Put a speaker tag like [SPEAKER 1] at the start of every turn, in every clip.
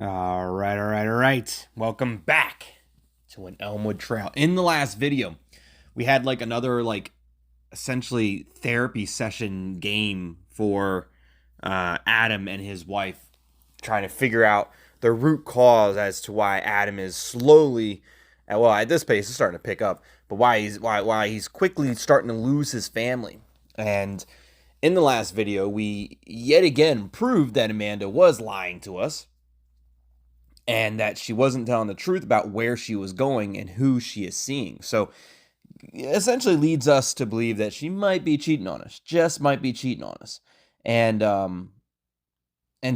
[SPEAKER 1] All right. Welcome back to An Elmwood Trail. In the last video, we had another essentially therapy session game for Adam and his wife, trying to figure out the root cause as to why Adam is slowly, well, at this pace, it's starting to pick up, but why he's quickly starting to lose his family. And in the last video, we yet again proved that Amanda was lying to us and that she wasn't telling the truth about where she was going and who she is seeing. So essentially leads us to believe that she might be cheating on us, just might be cheating on us. And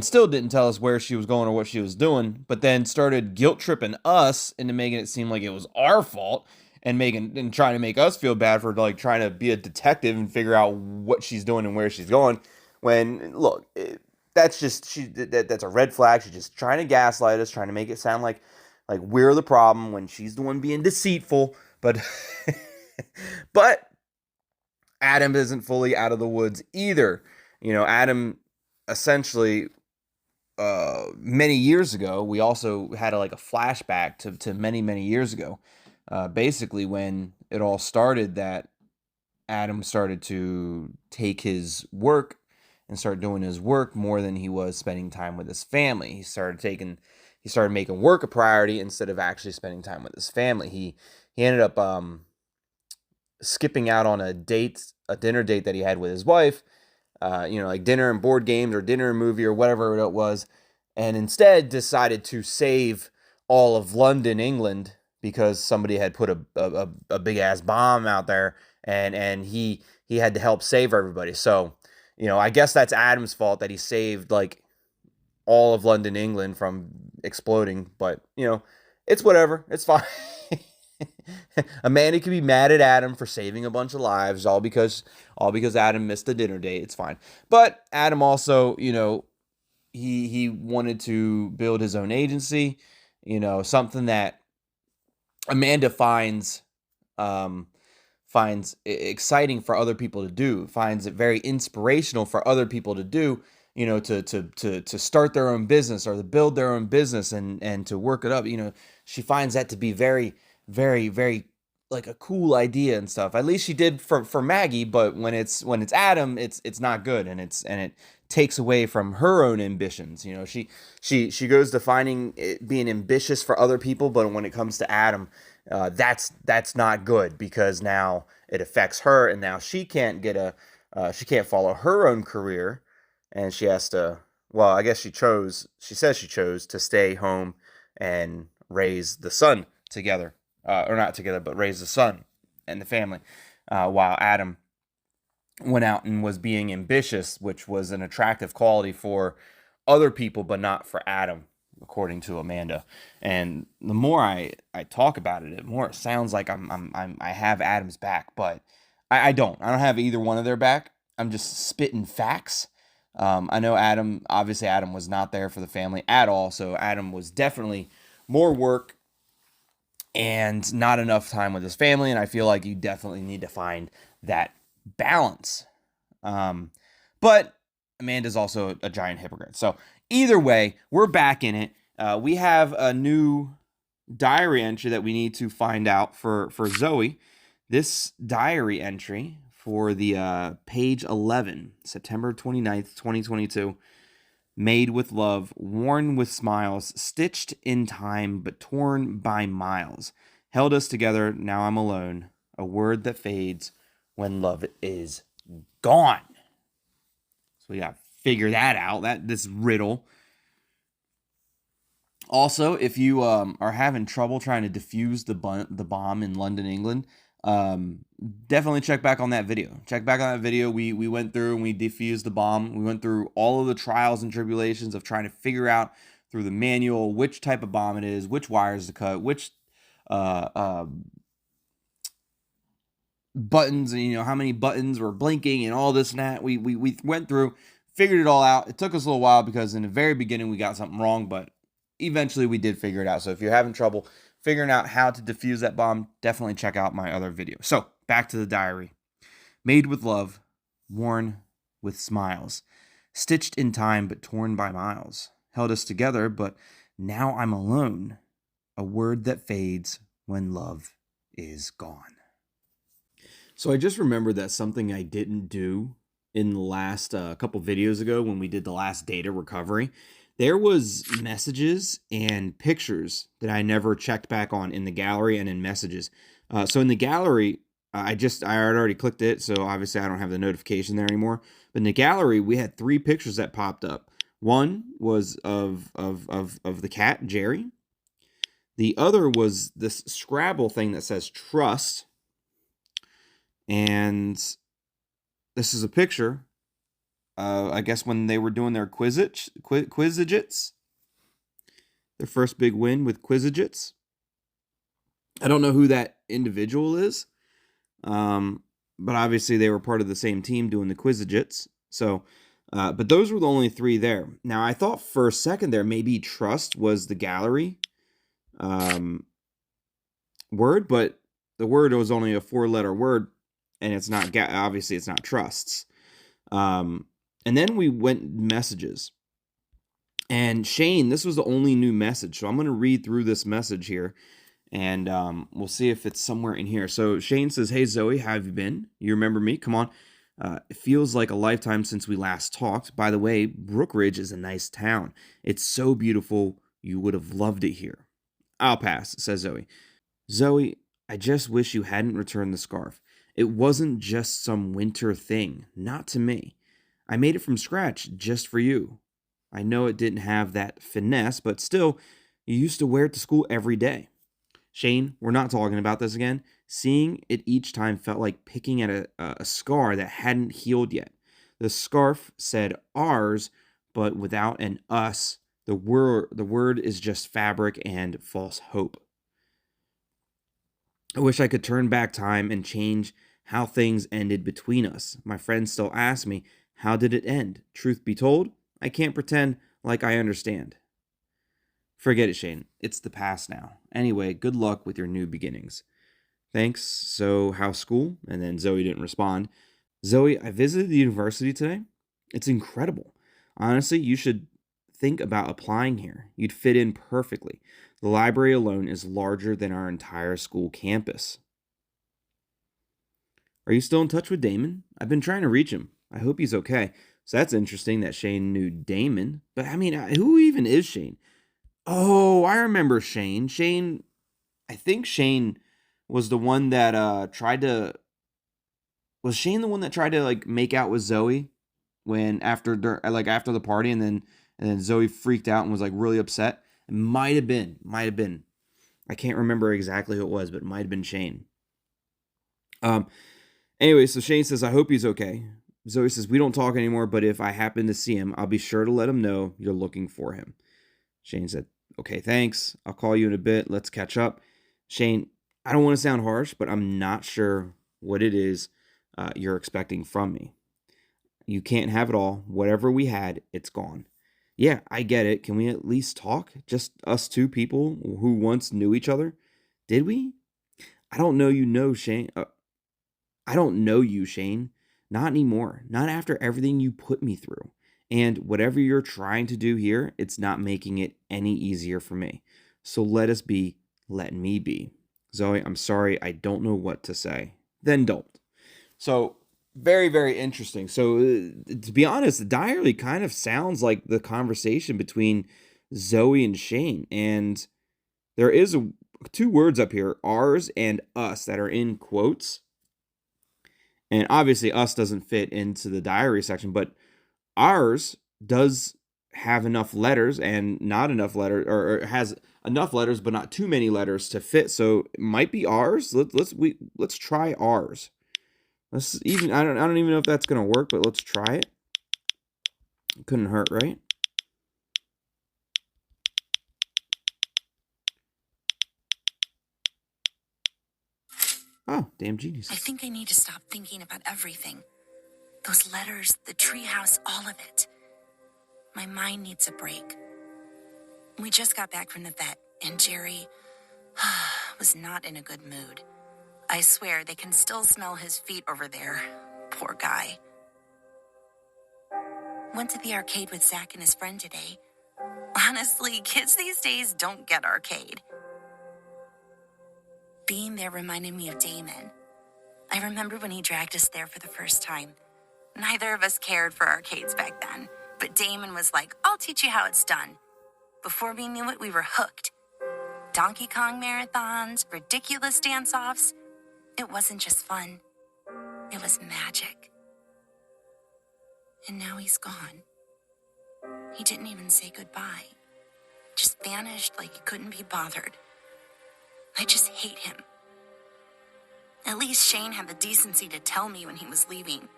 [SPEAKER 1] still didn't tell us where she was going or what she was doing, but then started guilt tripping us into making it seem like it was our fault and trying to make us feel bad for trying to be a detective and figure out what she's doing and where she's going. When look, that's a red flag. She's just trying to gaslight us, trying to make it sound like we're the problem when she's the one being deceitful. But but Adam isn't fully out of the woods either. Adam essentially many years ago, we also had a flashback to many years ago, basically when it all started, that Adam started to take his work and start doing his work more than he was spending time with his family. He started making work a priority instead of actually spending time with his family. He ended up skipping out on a dinner date that he had with his wife, like dinner and board games or dinner and movie or whatever it was, and instead decided to save all of London, England, because somebody had put a big ass bomb out there, and he had to help save everybody. So, I guess that's Adam's fault that he saved all of London, England from exploding, but it's whatever. It's fine. Amanda could be mad at Adam for saving a bunch of lives, all because Adam missed the dinner date. It's fine. But Adam also, he wanted to build his own agency, something that Amanda finds exciting for other people to do, finds it very inspirational for other people to do, to start their own business or to build their own business and to work it up. She finds that to be very, very, very a cool idea and stuff. At least she did for Maggie, but when it's Adam, it's not good, and it takes away from her own ambitions. She goes to being ambitious for other people, but when it comes to Adam, that's not good, because now it affects her, and now she can't she can't follow her own career, and she has to. Well, I guess she says she chose to stay home and raise the son together. Or not together, but raise the son and the family, while Adam went out and was being ambitious, which was an attractive quality for other people, but not for Adam, according to Amanda. And the more I talk about it, the more it sounds like I have Adam's back, but I don't. I don't have either one of their back. I'm just spitting facts. I know obviously Adam was not there for the family at all, so Adam was definitely more work and not enough time with his family, and I feel like you definitely need to find that balance. But Amanda's also a giant hypocrite. So either way, we're back in it. We have a new diary entry that we need to find out for Zoey. This diary entry for the page 11, September 29th, 2022. Made with love, worn with smiles, stitched in time, but torn by miles. Held us together, now I'm alone. A word that fades when love is gone. So we got to figure that out, this riddle. Also, if you are having trouble trying to defuse the bomb in London, England, definitely check back on that video. We went through and we defused the bomb. We went through all of the trials and tribulations of trying to figure out through the manual which type of bomb it is, which wires to cut, which buttons, and how many buttons were blinking and all this and that. We went through, figured it all out. It took us a little while because in the very beginning we got something wrong, but eventually we did figure it out. So if you're having trouble figuring out how to defuse that bomb, definitely check out my other video. So back to the diary. Made with love, worn with smiles, stitched in time but torn by miles. Held us together, but Now I'm alone, a word that fades when love is gone. So I just remembered that something I didn't do in the last couple videos ago when we did the last data recovery. There was messages and pictures that I never checked back on in the gallery and in messages. So in the gallery, I already clicked it, so obviously I don't have the notification there anymore. But in the gallery, we had 3 pictures that popped up. One was of the cat Jerry. The other was this Scrabble thing that says trust. And this is a picture. I guess when they were doing their Quizagits, their first big win with Quizagits. I don't know who that individual is, but obviously they were part of the same team doing the Quizagits. So, but those were the only 3 there. Now, I thought for a second there maybe trust was the gallery word, but the word was only a 4-letter word, and it's not obviously it's not trusts. And then we went messages. And Shane, this was the only new message. So I'm going to read through this message here. And we'll see if it's somewhere in here. So Shane says, "Hey, Zoey, how have you been? You remember me? Come on. It feels like a lifetime since we last talked. By the way, Brookridge is a nice town. It's so beautiful. You would have loved it here." "I'll pass," says Zoey. "Zoey, I just wish you hadn't returned the scarf. It wasn't just some winter thing. Not to me. I made it from scratch just for you. I know it didn't have that finesse, but still, you used to wear it to school every day." Shane, we're not talking about this again. Seeing it each time felt like picking at a scar that hadn't healed yet. The scarf said ours, but without an us. The word is just fabric and false hope. I wish I could turn back time and change how things ended between us. My friends still ask me, how did it end? Truth be told, I can't pretend like I understand. Forget it, Shane. It's the past now. Anyway, good luck with your new beginnings. Thanks. So, how's school? And then Zoey didn't respond. Zoey, I visited the university today. It's incredible. Honestly, you should think about applying here. You'd fit in perfectly. The library alone is larger than our entire school campus. Are you still in touch with Damon? I've been trying to reach him. I hope he's okay. So that's interesting that Shane knew Damon. But I mean, who even is Shane? Oh, I remember Shane. I think Shane was the one that tried to... Was Shane the one that tried to like make out with Zoey when after the party, and then Zoey freaked out and was like really upset? It might have been. I can't remember exactly who it was, but it might have been Shane. Anyway, so Shane says, I hope he's okay. Zoey says, we don't talk anymore, but if I happen to see him, I'll be sure to let him know you're looking for him. Shane said, okay, thanks. I'll call you in a bit. Let's catch up. Shane, I don't want to sound harsh, but I'm not sure what it is you're expecting from me. You can't have it all. Whatever we had, it's gone. Yeah, I get it. Can we at least talk? Just us 2 people who once knew each other? Did we? I don't know Shane. I don't know you, Shane. Not anymore. Not after everything you put me through. And whatever you're trying to do here, it's not making it any easier for me. So let me be. Zoey, I'm sorry. I don't know what to say. Then don't. So very, very interesting. So to be honest, the diary kind of sounds like the conversation between Zoey and Shane. And there is 2 words up here, ours and us, that are in quotes. And obviously us doesn't fit into the diary section, but ours does have enough letters and not enough letters, or has enough letters but not too many letters to fit. So it might be ours. Let's try ours. I don't even know if that's gonna work, but let's try it. It couldn't hurt, right? Oh, damn genius.
[SPEAKER 2] I think I need to stop thinking about everything. Those letters, the treehouse, all of it. My mind needs a break. We just got back from the vet, and Jerry was not in a good mood. I swear they can still smell his feet over there. Poor guy. Went to the arcade with Zach and his friend today. Honestly, kids these days don't get arcade. Being there reminded me of Damon. I remember when he dragged us there for the first time. Neither of us cared for arcades back then, but Damon was like, I'll teach you how it's done. Before we knew it, we were hooked. Donkey Kong marathons, ridiculous dance-offs. It wasn't just fun. It was magic. And now he's gone. He didn't even say goodbye. Just vanished like he couldn't be bothered. I just hate him. At least Shane had the decency to tell me when he was leaving.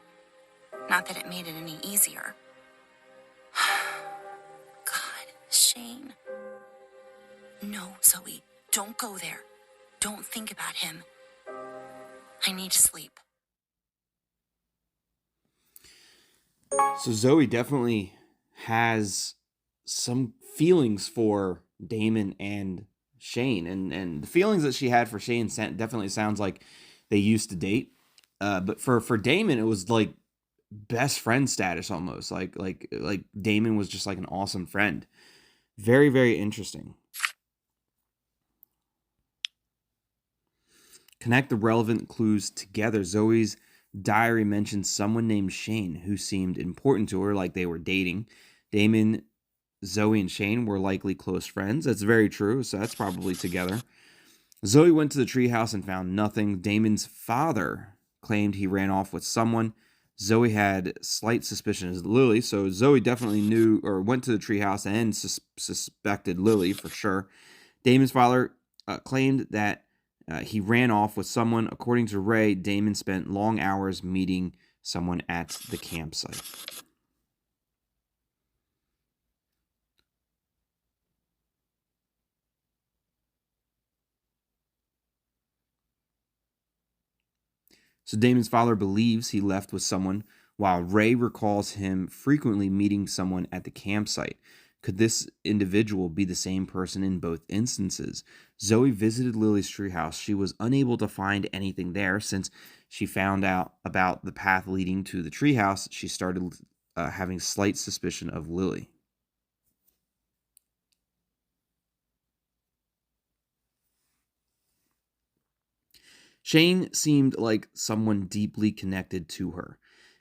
[SPEAKER 2] Not that it made it any easier. God, Shane. No, Zoey, don't go there. Don't think about him. I need to sleep.
[SPEAKER 1] So Zoey definitely has some feelings for Damon and Shane, and the feelings that she had for Shane definitely sounds like they used to date. But for Damon, it was like best friend status almost. Like Damon was just like an awesome friend. Very, very interesting. Connect the relevant clues together. Zoe's diary mentions someone named Shane who seemed important to her, like they were dating. Damon, Zoey, and Shane were likely close friends. That's very true, so that's probably together. Zoey went to the treehouse and found nothing. Damon's father claimed he ran off with someone. Zoey had slight suspicions of Lily, so Zoey definitely knew or went to the treehouse and suspected Lily for sure. Damon's father claimed that he ran off with someone. According to Ray, Damon spent long hours meeting someone at the campsite. So Damon's father believes he left with someone, while Ray recalls him frequently meeting someone at the campsite. Could this individual be the same person in both instances? Zoey visited Lily's treehouse. She was unable to find anything there. Since she found out about the path leading to the treehouse, she started having slight suspicion of Lily. Shane seemed like someone deeply connected to her.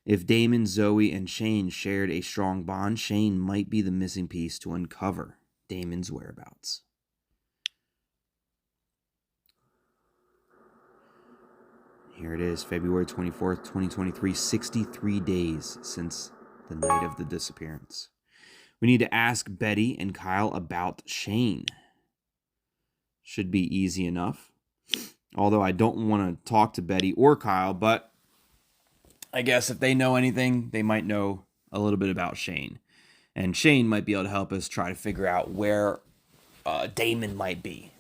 [SPEAKER 1] If Damon, Zoey, and Shane shared a strong bond, Shane might be the missing piece to uncover Damon's whereabouts. Here it is, February 24th, 2023, 63 days since the night of the disappearance. We need to ask Betty and Kyle about Shane. Should be easy enough. Although I don't want to talk to Betty or Kyle, but I guess if they know anything, they might know a little bit about Shane. And Shane might be able to help us try to figure out where Damon might be.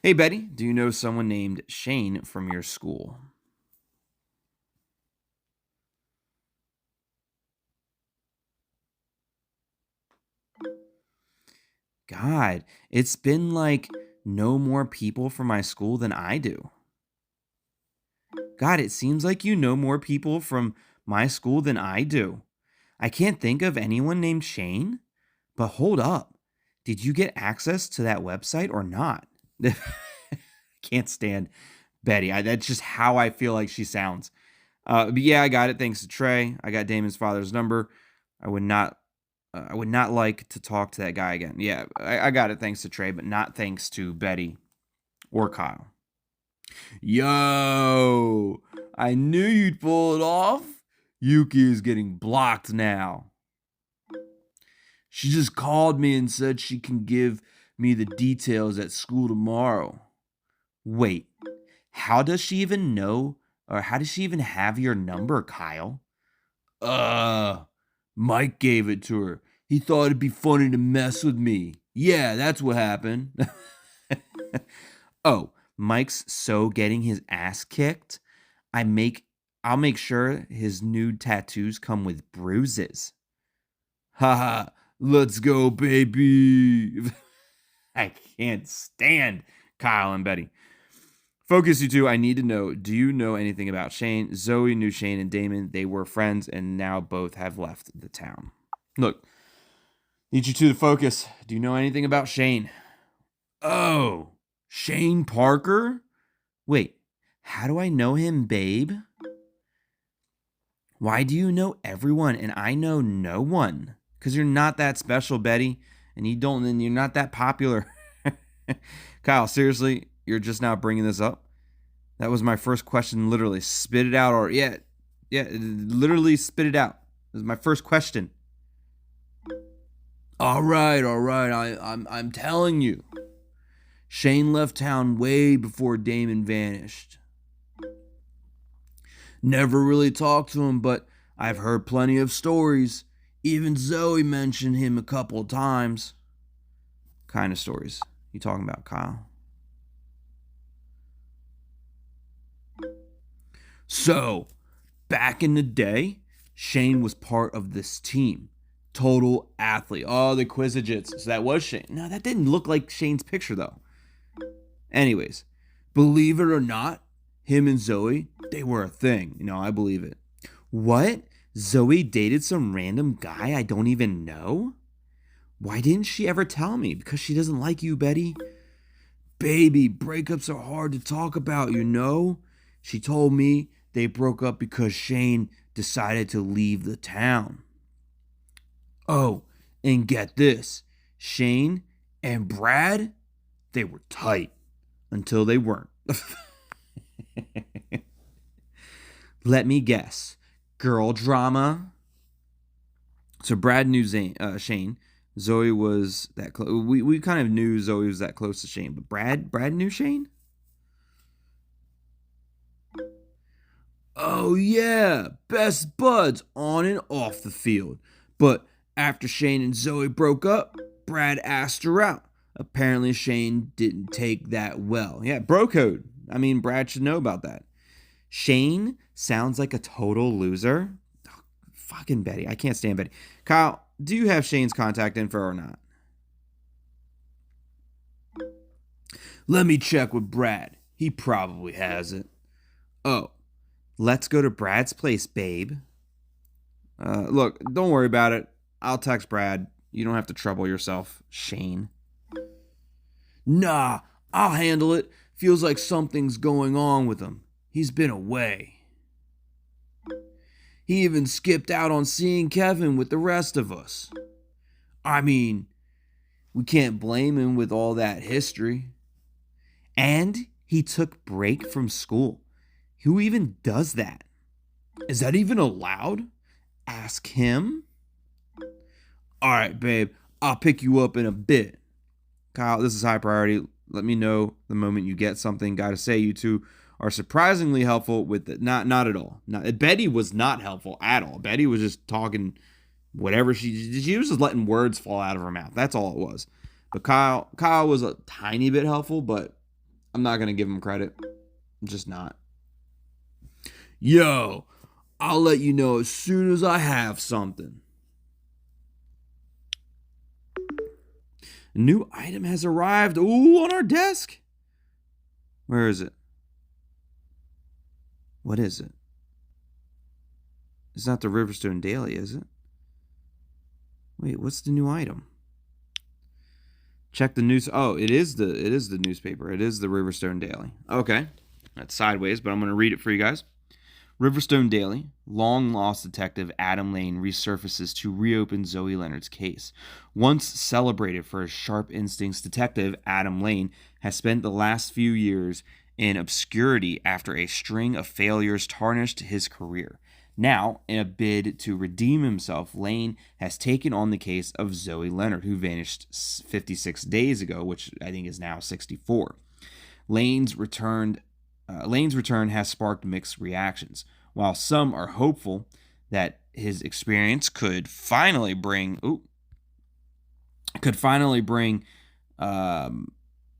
[SPEAKER 1] Hey, Betty, do you know someone named Shane from your school? God, it's been like no more people from my school than I do. God, it seems like you know more people from my school than I do. I can't think of anyone named Shane. But hold up. Did you get access to that website or not? Can't stand Betty. That's just how I feel like she sounds. But yeah, I got it thanks to Trey. I got Damon's father's number. I would not like to talk to that guy again. Yeah, I got it thanks to Trey, but not thanks to Betty or Kyle. Yo, I knew you'd pull it off. Yuki is getting blocked now. She just called me and said she can give me the details at school tomorrow. Wait, how does she even know, or how does she even have your number, Kyle? Mike gave it to her. He thought it'd be funny to mess with me. Yeah, that's what happened. Oh, Mike's so getting his ass kicked. I'll make sure his nude tattoos come with bruises. Haha, let's go, baby. I can't stand Kyle and Betty. Focus, you two. I need to know, do you know anything about Shane? Zoey knew Shane and Damon. They were friends and now both have left the town. Look, Need you two to focus. Do you know anything about Shane? Oh, Shane Parker? Wait, how do I know him, babe? Why do you know everyone and I know no one? Because you're not that special, Betty, and you're not that popular. Kyle, seriously, you're just now bringing this up? That was my first question. Literally, spit it out, or yeah, literally spit it out. This is my first question. All right. I'm telling you. Shane left town way before Damon vanished. Never really talked to him, but I've heard plenty of stories. Even Zoey mentioned him a couple of times. Kind of stories you talking about, Kyle? So, back in the day, Shane was part of this team. Total athlete. Oh, the Quizagits. So that was Shane. No, that didn't look like Shane's picture, though. Anyways, believe it or not, him and Zoey, they were a thing. I believe it. What? Zoey dated some random guy I don't even know? Why didn't she ever tell me? Because she doesn't like you, Betty? Baby, breakups are hard to talk about, She told me they broke up because Shane decided to leave the town. Oh, and get this. Shane and Brad, they were tight until they weren't. Let me guess. Girl drama? So Brad knew Shane. Zoey was that close. We kind of knew Zoey was that close to Shane, but Brad knew Shane? Oh yeah, best buds on and off the field. But after Shane and Zoey broke up, Brad asked her out. Apparently Shane didn't take that well. Yeah, bro code. I mean, Brad should know about that. Shane sounds like a total loser. Oh, fucking Betty. I can't stand Betty. Kyle, do you have Shane's contact info or not? Let me check with Brad. He probably has it. Oh, let's go to Brad's place, babe. Look, don't worry about it. I'll text Brad. You don't have to trouble yourself, Shane. Nah, I'll handle it. Feels like something's going on with him. He's been away. He even skipped out on seeing Kevin with the rest of us. I mean, we can't blame him with all that history. And he took break from school. Who even does that? Is that even allowed? Ask him. All right, babe, I'll pick you up in a bit. Kyle, this is high priority. Let me know the moment you get something. Gotta say, you two are surprisingly helpful with it. Not at all. Betty was not helpful at all. Betty was just talking whatever she was just letting words fall out of her mouth. That's all it was. But Kyle was a tiny bit helpful, but I'm not gonna give him credit. I'm just not. Yo, I'll let you know as soon as I have something. A new item has arrived. Ooh, on our desk. Where is it? What is it? It's not the Riverstone Daily, is it? Wait, what's the new item? Check the news. Oh, it is the newspaper. It is the Riverstone Daily. Okay. That's sideways, but I'm going to read it for you guys. Riverstone Daily, long-lost detective Adam Lane resurfaces to reopen Zoey Leonard's case. Once celebrated for his sharp instincts, Detective Adam Lane has spent the last few years in obscurity after a string of failures tarnished his career. Now, in a bid to redeem himself, Lane has taken on the case of Zoey Leonard, who vanished 56 days ago, which I think is now 64. Lane's return has sparked mixed reactions. While some are hopeful that his experience could finally bring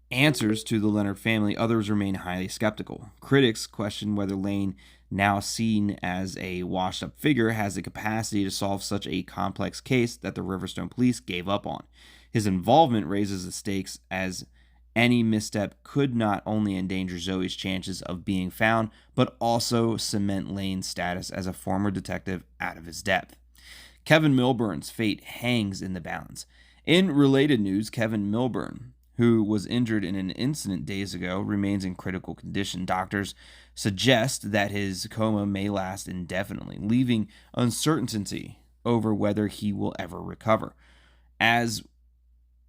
[SPEAKER 1] answers to the Leonard family, others remain highly skeptical. Critics question whether Lane, now seen as a washed-up figure, has the capacity to solve such a complex case that the Riverstone police gave up on. His involvement raises the stakes, as any misstep could not only endanger Zoey's chances of being found, but also cement Lane's status as a former detective out of his depth. Kevin Milburn's fate hangs in the balance. In related news, Kevin Milburn, who was injured in an incident days ago, remains in critical condition. Doctors suggest that his coma may last indefinitely, leaving uncertainty over whether he will ever recover. As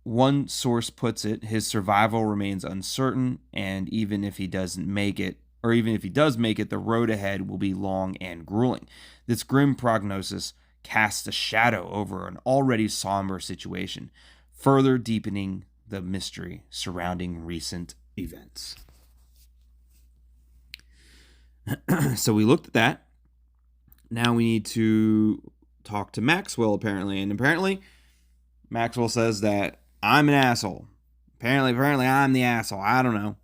[SPEAKER 1] one source puts it, his survival remains uncertain, and even if he doesn't make it, or even if he does make it, the road ahead will be long and grueling. This grim prognosis casts a shadow over an already somber situation, further deepening the mystery surrounding recent events. So we looked at that. Now we need to talk to Maxwell, apparently. And apparently, Maxwell says that I'm an asshole. Apparently I'm the asshole. I don't know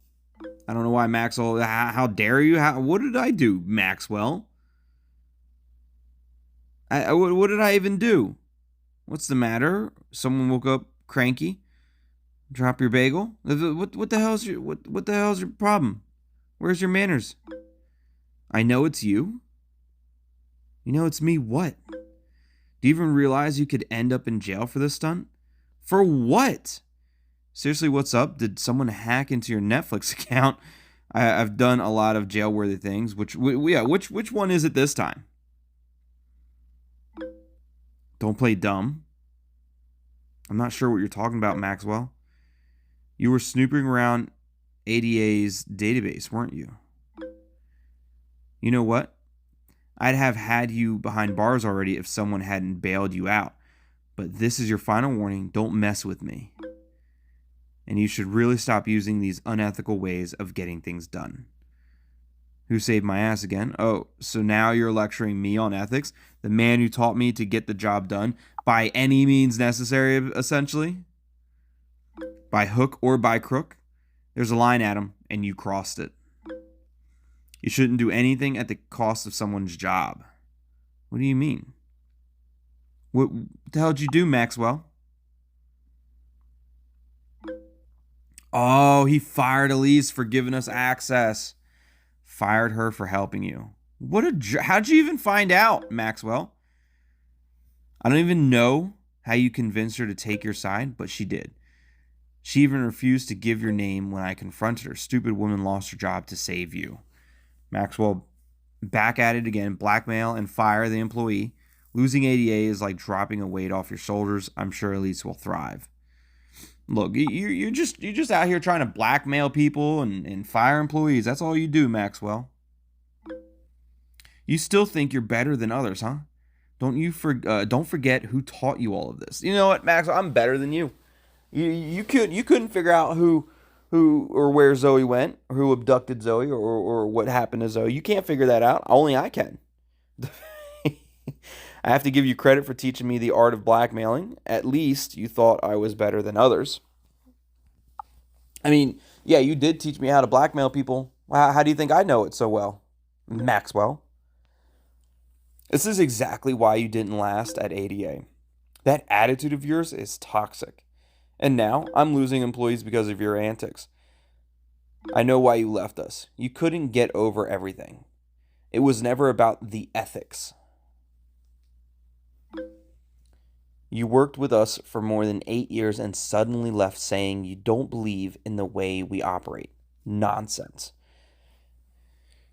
[SPEAKER 1] why Maxwell. How dare you? What did I do, Maxwell? What did I even do? What's the matter? Someone woke up cranky? Drop your bagel? What the hell's your problem? Where's your manners? I know it's you. You know it's me. What? Do you even realize you could end up in jail for this stunt? For what? Seriously, what's up? Did someone hack into your Netflix account? I've done a lot of jail-worthy things. Which one is it this time? Don't play dumb. I'm not sure what you're talking about, Maxwell. You were snooping around ADA's database, weren't you? You know what? I'd have had you behind bars already if someone hadn't bailed you out. But this is your final warning. Don't mess with me. And you should really stop using these unethical ways of getting things done. Who saved my ass again? Oh, so now you're lecturing me on ethics? The man who taught me to get the job done by any means necessary, essentially? By hook or by crook? There's a line, Adam, and you crossed it. You shouldn't do anything at the cost of someone's job. What do you mean? What the hell did you do, Maxwell? Oh, he fired Elise for giving us access. Fired her for helping you. How'd you even find out, Maxwell? I don't even know how you convinced her to take your side, but she did. She even refused to give your name when I confronted her. Stupid woman lost her job to save you. Maxwell, back at it again. Blackmail and fire the employee. Losing ADA is like dropping a weight off your shoulders. I'm sure Elise will thrive. Look, you're just out here trying to blackmail people and fire employees. That's all you do, Maxwell. You still think you're better than others, huh? Don't forget who taught you all of this. You know what, Maxwell? I'm better than you. You couldn't figure out who or where Zoey went, or who abducted Zoey, or what happened to Zoey. You can't figure that out. Only I can. I have to give you credit for teaching me the art of blackmailing. At least you thought I was better than others. I mean, yeah, you did teach me how to blackmail people. How do you think I know it so well, Maxwell? This is exactly why you didn't last at ADA. That attitude of yours is toxic. And now I'm losing employees because of your antics. I know why you left us. You couldn't get over everything. It was never about the ethics. You worked with us for more than 8 years and suddenly left saying you don't believe in the way we operate. Nonsense.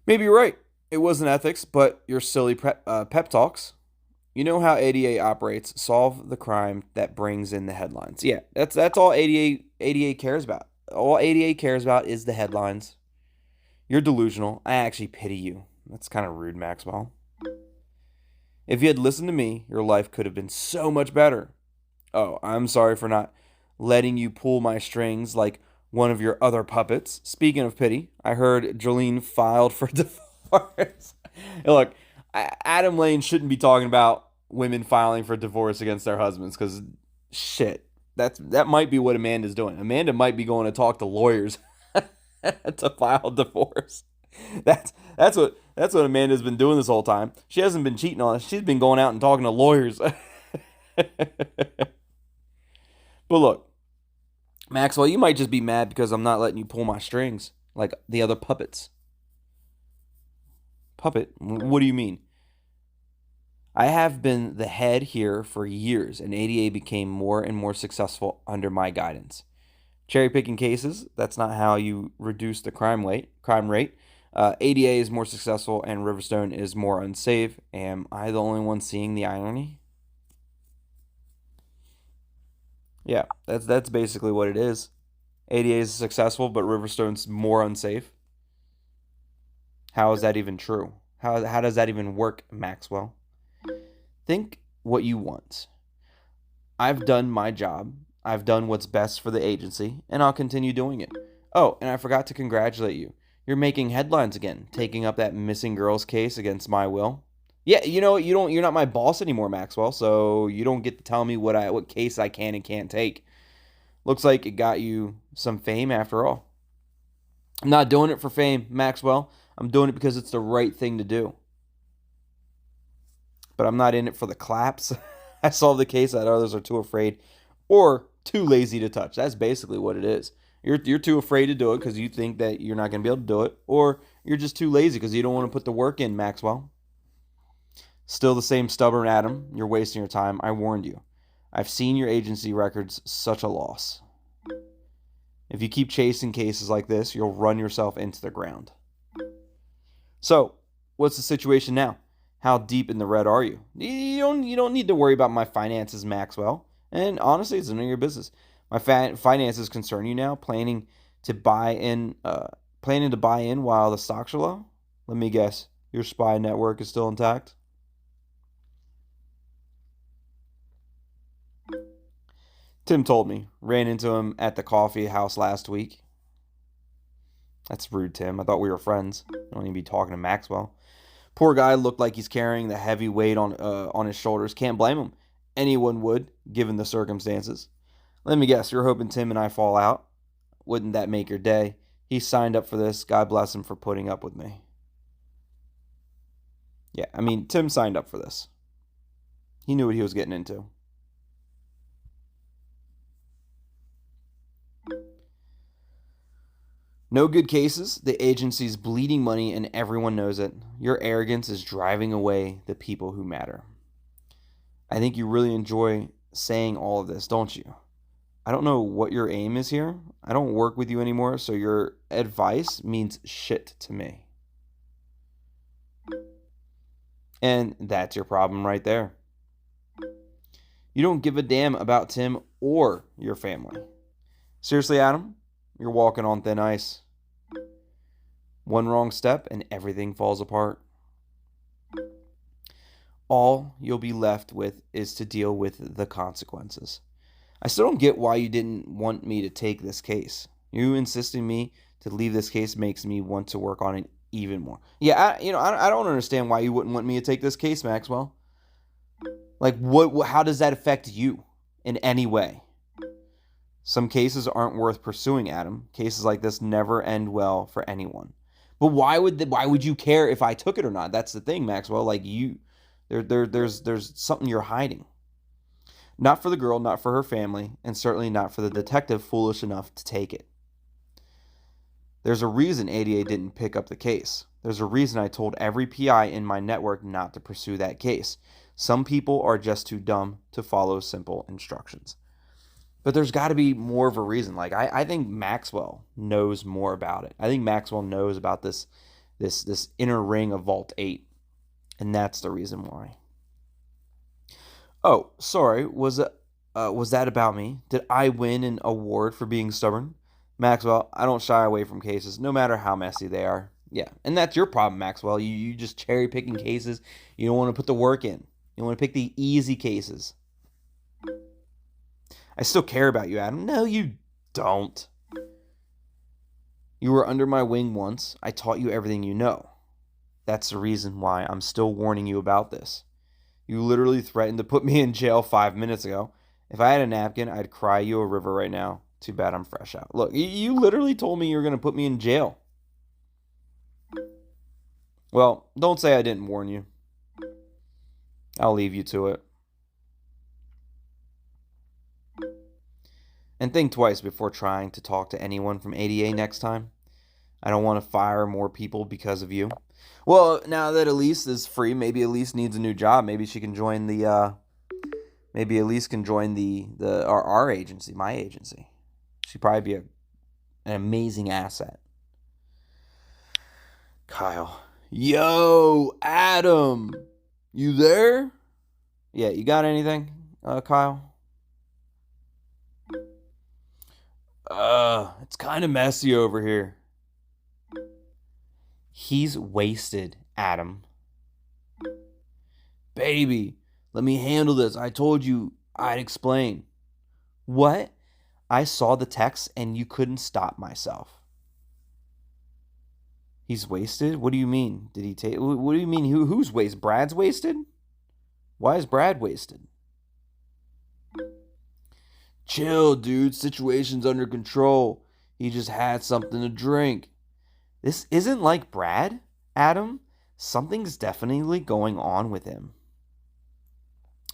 [SPEAKER 1] Maybe you're right. It wasn't ethics, but your silly pep talks. You know how ADA operates. Solve the crime that brings in the headlines. Yeah, that's all ADA cares about. All ADA cares about is the headlines. You're delusional. I actually pity you. That's kind of rude, Maxwell. If you had listened to me, your life could have been so much better. Oh, I'm sorry for not letting you pull my strings like one of your other puppets. Speaking of pity, I heard Jolene filed for divorce. Look, Adam Lane shouldn't be talking about women filing for divorce against their husbands because, shit, that might be what Amanda's doing. Amanda might be going to talk to lawyers to file divorce. That's what Amanda's been doing this whole time. She hasn't been cheating on us. She's been going out and talking to lawyers. But look, Maxwell, you might just be mad because I'm not letting you pull my strings like the other puppets. Puppet? What do you mean? I have been the head here for years, and ADA became more and more successful under my guidance. Cherry picking cases, that's not how you reduce the crime rate. ADA is more successful and Riverstone is more unsafe. Am I the only one seeing the irony? Yeah, that's basically what it is. ADA is successful, but Riverstone's more unsafe. How is that even true? How does that even work, Maxwell? Think what you want. I've done my job. I've done what's best for the agency, and I'll continue doing it. Oh, and I forgot to congratulate you. You're making headlines again, taking up that missing girls case against my will. Yeah, you're not my boss anymore, Maxwell, so you don't get to tell me what case I can and can't take. Looks like it got you some fame after all. I'm not doing it for fame, Maxwell. I'm doing it because it's the right thing to do. But I'm not in it for the claps. I solved the case that others are too afraid or too lazy to touch. That's basically what it is. You're too afraid to do it because you think that you're not going to be able to do it, or you're just too lazy because you don't want to put the work in, Maxwell. Still the same stubborn Adam. You're wasting your time. I warned you. I've seen your agency records, such a loss. If you keep chasing cases like this, you'll run yourself into the ground. So, what's the situation now? How deep in the red are you? You don't need to worry about my finances, Maxwell. And honestly, it's none of your business. My finances concern you now. Planning to buy in while the stocks are low. Let me guess. Your spy network is still intact. Tim told me. Ran into him at the coffee house last week. That's rude, Tim. I thought we were friends. I don't even be talking to Maxwell. Poor guy looked like he's carrying the heavy weight on his shoulders. Can't blame him. Anyone would, given the circumstances. Let me guess, you're hoping Tim and I fall out? Wouldn't that make your day? He signed up for this. God bless him for putting up with me. Yeah, I mean, Tim signed up for this. He knew what he was getting into. No good cases. The agency's bleeding money and everyone knows it. Your arrogance is driving away the people who matter. I think you really enjoy saying all of this, don't you? I don't know what your aim is here. I don't work with you anymore, so your advice means shit to me. And that's your problem right there. You don't give a damn about Tim or your family. Seriously, Adam? You're walking on thin ice. One wrong step and everything falls apart. All you'll be left with is to deal with the consequences. I still don't get why you didn't want me to take this case. You insisting me to leave this case makes me want to work on it even more. Yeah, I don't understand why you wouldn't want me to take this case, Maxwell. Like, how does that affect you in any way? Some cases aren't worth pursuing, Adam. Cases like this never end well for anyone. But why would you care if I took it or not? That's the thing, Maxwell. Like there's something you're hiding. Not for the girl, not for her family, and certainly not for the detective foolish enough to take it. There's a reason ADA didn't pick up the case. There's a reason I told every PI in my network not to pursue that case. Some people are just too dumb to follow simple instructions. But there's got to be more of a reason. Like I think Maxwell knows more about it. I think Maxwell knows about this inner ring of Vault 8. And that's the reason why. Oh, sorry. Was that about me? Did I win an award for being stubborn? Maxwell, I don't shy away from cases, no matter how messy they are. Yeah, and that's your problem, Maxwell. You just cherry picking cases. You don't want to put the work in. You want to pick the easy cases. I still care about you, Adam. No, you don't. You were under my wing once. I taught you everything you know. That's the reason why I'm still warning you about this. You literally threatened to put me in jail 5 minutes ago. If I had a napkin, I'd cry you a river right now. Too bad I'm fresh out. Look, you literally told me you were going to put me in jail. Well, don't say I didn't warn you. I'll leave you to it. And think twice before trying to talk to anyone from ADA next time. I don't want to fire more people because of you. Well, now that Elise is free, maybe Elise needs a new job. Maybe she can join maybe Elise can join our agency, my agency. She'd probably be an amazing asset. Kyle. Yo, Adam. You there? Yeah, you got anything, Kyle? It's kind of messy over here. He's wasted, Adam. Baby, let me handle this. I told you I'd explain. What? I saw the text and you couldn't stop myself. He's wasted? What do you mean? Did he take... What do you mean? Who's wasted? Brad's wasted? Why is Brad wasted? Chill, dude. Situation's under control. He just had something to drink. This isn't like Brad, Adam. Something's definitely going on with him.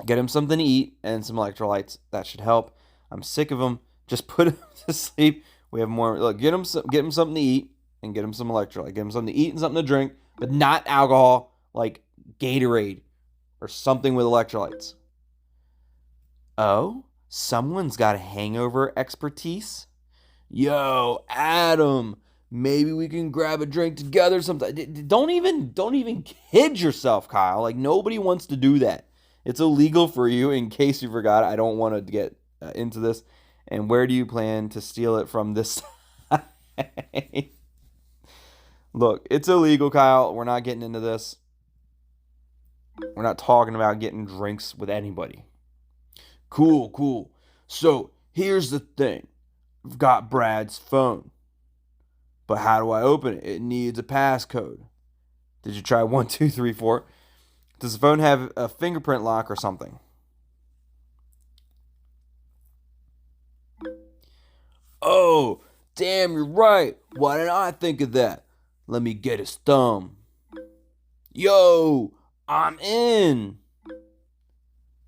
[SPEAKER 1] Get him something to eat and some electrolytes. That should help. I'm sick of him. Just put him to sleep. We have more. Look, get him something to eat and get him some electrolyte. Get him something to eat and something to drink, but not alcohol like Gatorade or something with electrolytes. Oh, someone's got a hangover expertise. Yo, Adam, maybe we can grab a drink together sometime. Don't even kid yourself, Kyle. Like nobody wants to do that. It's illegal for you. In case you forgot, I don't want to get into this. And where do you plan to steal it from this time? Look, it's illegal, Kyle. We're not getting into this. We're not talking about getting drinks with anybody. Cool. So here's the thing. I've got Brad's phone. But how do I open it? It needs a passcode. Did you try 1, 2, 3, 4? Does the phone have a fingerprint lock or something? Oh, damn, you're right. Why didn't I think of that? Let me get his thumb. Yo, I'm in.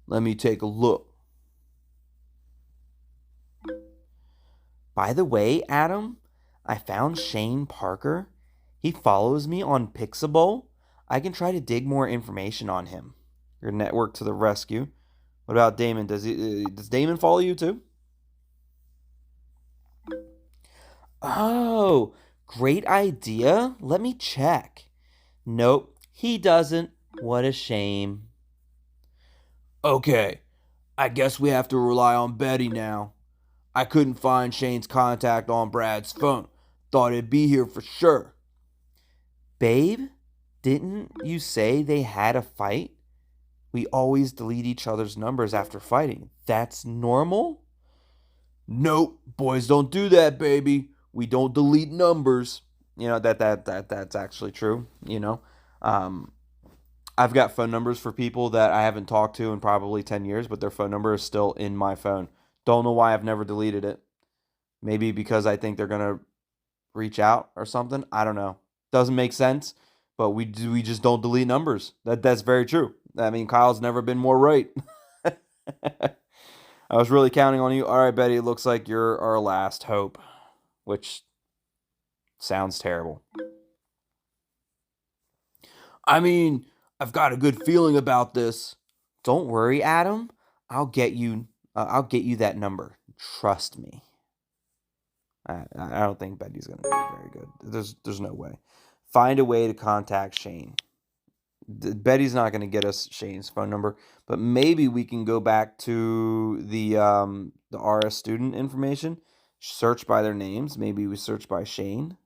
[SPEAKER 1] Let me take a look. By the way, Adam, I found Shane Parker. He follows me on Pixabowl. I can try to dig more information on him. Your network to the rescue. What about Damon? Does Damon follow you too? Oh, great idea. Let me check. Nope, he doesn't. What a shame. Okay, I guess we have to rely on Betty now. I couldn't find Shane's contact on Brad's phone. Thought it'd be here for sure. Babe, didn't you say they had a fight? We always delete each other's numbers after fighting. That's normal? Nope, boys don't do that, baby. We don't delete numbers. You know that's actually true. I've got phone numbers for people that I haven't talked to in probably 10 years, but their phone number is still in my phone. Don't know why I've never deleted it. Maybe because I think they're gonna reach out or something. I don't know. Doesn't make sense, but we just don't delete numbers. That's very true. I mean, Kyle's never been more right. I was really counting on you. All right, Betty, it looks like you're our last hope, which sounds terrible. I mean, I've got a good feeling about this. Don't worry, Adam. I'll get you. I'll get you that number. Trust me. I don't think Betty's gonna be very good. There's no way. Find a way to contact Shane. Betty's not gonna get us Shane's phone number, but maybe we can go back to the RS student information. Search by their names. Maybe we search by Shane.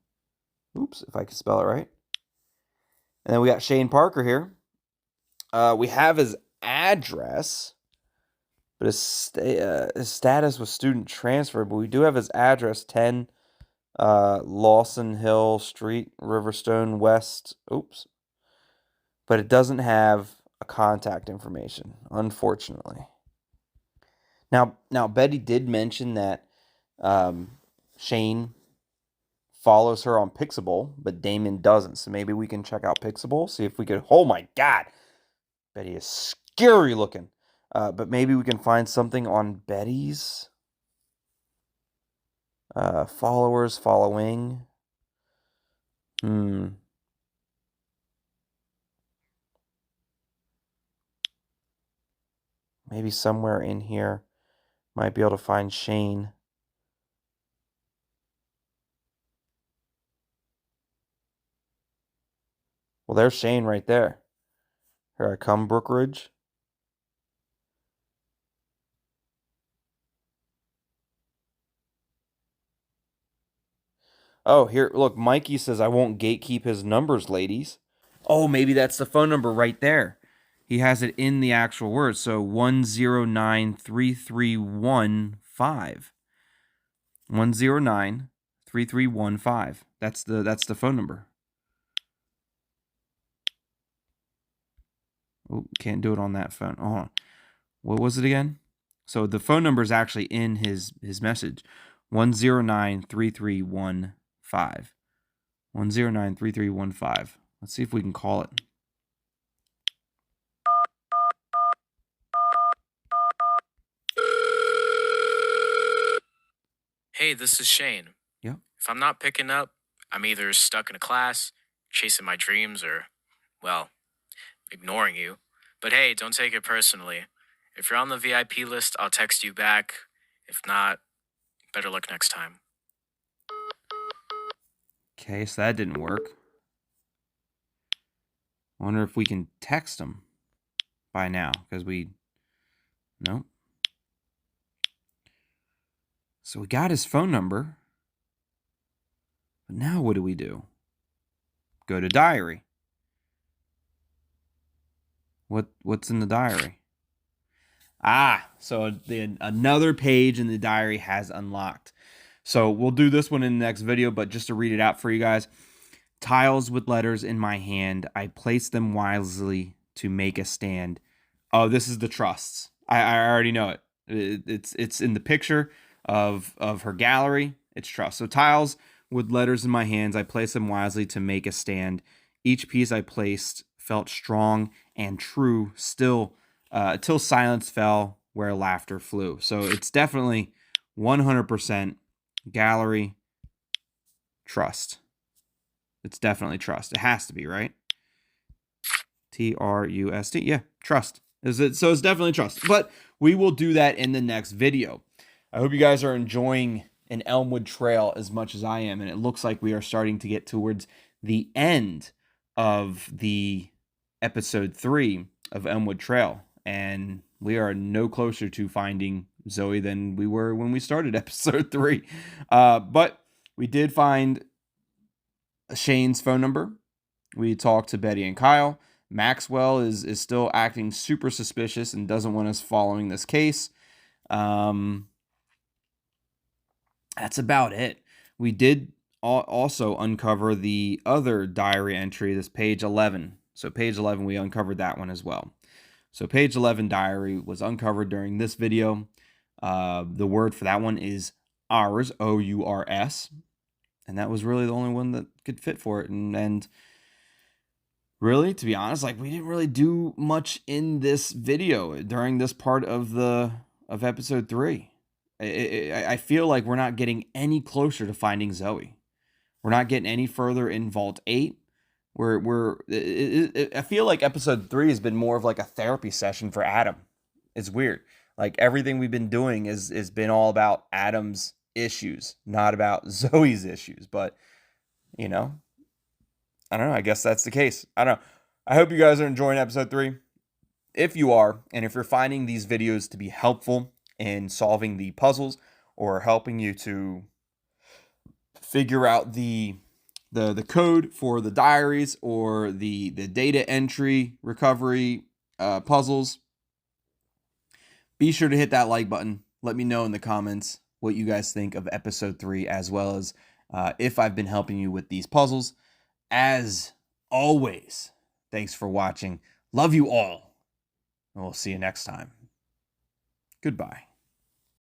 [SPEAKER 1] Oops, if I can spell it right. And then we got Shane Parker here. We have his address, but his status was student transfer. But we do have his address, 10 Lawson Hill Street, Riverstone West. Oops. But it doesn't have a contact information, unfortunately. Now Betty did mention that Shane follows her on Pixabowl, but Damon doesn't. So maybe we can check out Pixabowl, see if we could... Oh my God! Betty is scary looking. But maybe we can find something on Betty's followers, following. Hmm. Maybe somewhere in here might be able to find Shane. Well, there's Shane right there. Here I come, Brookridge. Oh, here, look, Mikey says I won't gatekeep his numbers, ladies. Oh, maybe that's the phone number right there. He has it in the actual words. So 1093315. 1093315. That's the phone number. Oh, can't do it on that phone. Hold on. What was it again? So the phone number is actually in his message. 1093315. 1093315. Let's see if we can call it.
[SPEAKER 3] Hey, this is Shane.
[SPEAKER 1] Yep.
[SPEAKER 3] If I'm not picking up, I'm either stuck in a class, chasing my dreams, or, well, ignoring you. But hey, don't take it personally. If you're on the VIP list, I'll text you back. If not, better luck next time.
[SPEAKER 1] Okay, so that didn't work. I wonder if we can text him by now, because nope. So we got his phone number. But now what do we do? Go to diary. What's in the diary? So another page in the diary has unlocked. So we'll do this one in the next video, but just to read it out for you guys. Tiles with letters in my hand. I place them wisely to make a stand. Oh, this is the trusts. I already know it. It's in the picture of her gallery. It's trust. So tiles with letters in my hands. I place them wisely to make a stand. Each piece I placed felt strong and true still till silence fell where laughter flew. So it's definitely 100% gallery trust. It's definitely trust. It has to be, right? Trust. Yeah, trust. So it's definitely trust. But we will do that in the next video. I hope you guys are enjoying An Elmwood Trail as much as I am. And it looks like we are starting to get towards the end of the episode 3 of Elmwood Trail. And we are no closer to finding Zoey than we were when we started episode 3. But we did find Shane's phone number. We talked to Betty and Kyle. Maxwell is still acting super suspicious and doesn't want us following this case. That's about it. We did also uncover the other diary entry, this page 11. So page 11, we uncovered that one as well. So page 11 diary was uncovered during this video. The word for that one is ours, O-U-R-S. And that was really the only one that could fit for it. And really, to be honest, like we didn't really do much in this video during this part of episode 3. I feel like we're not getting any closer to finding Zoey. We're not getting any further in Vault 8. I feel like episode 3 has been more of like a therapy session for Adam. It's weird. Like everything we've been doing is been all about Adam's issues, not about Zoey's issues. But I don't know. I guess that's the case. I don't know. I hope you guys are enjoying episode 3. If you are, and if you're finding these videos to be helpful in solving the puzzles or helping you to figure out the code for the diaries or the data entry recovery puzzles, be sure to hit that like button. Let me know in the comments what you guys think of episode 3, as well as if I've been helping you with these puzzles. As always, thanks for watching. Love you all. And we'll see you next time. Goodbye.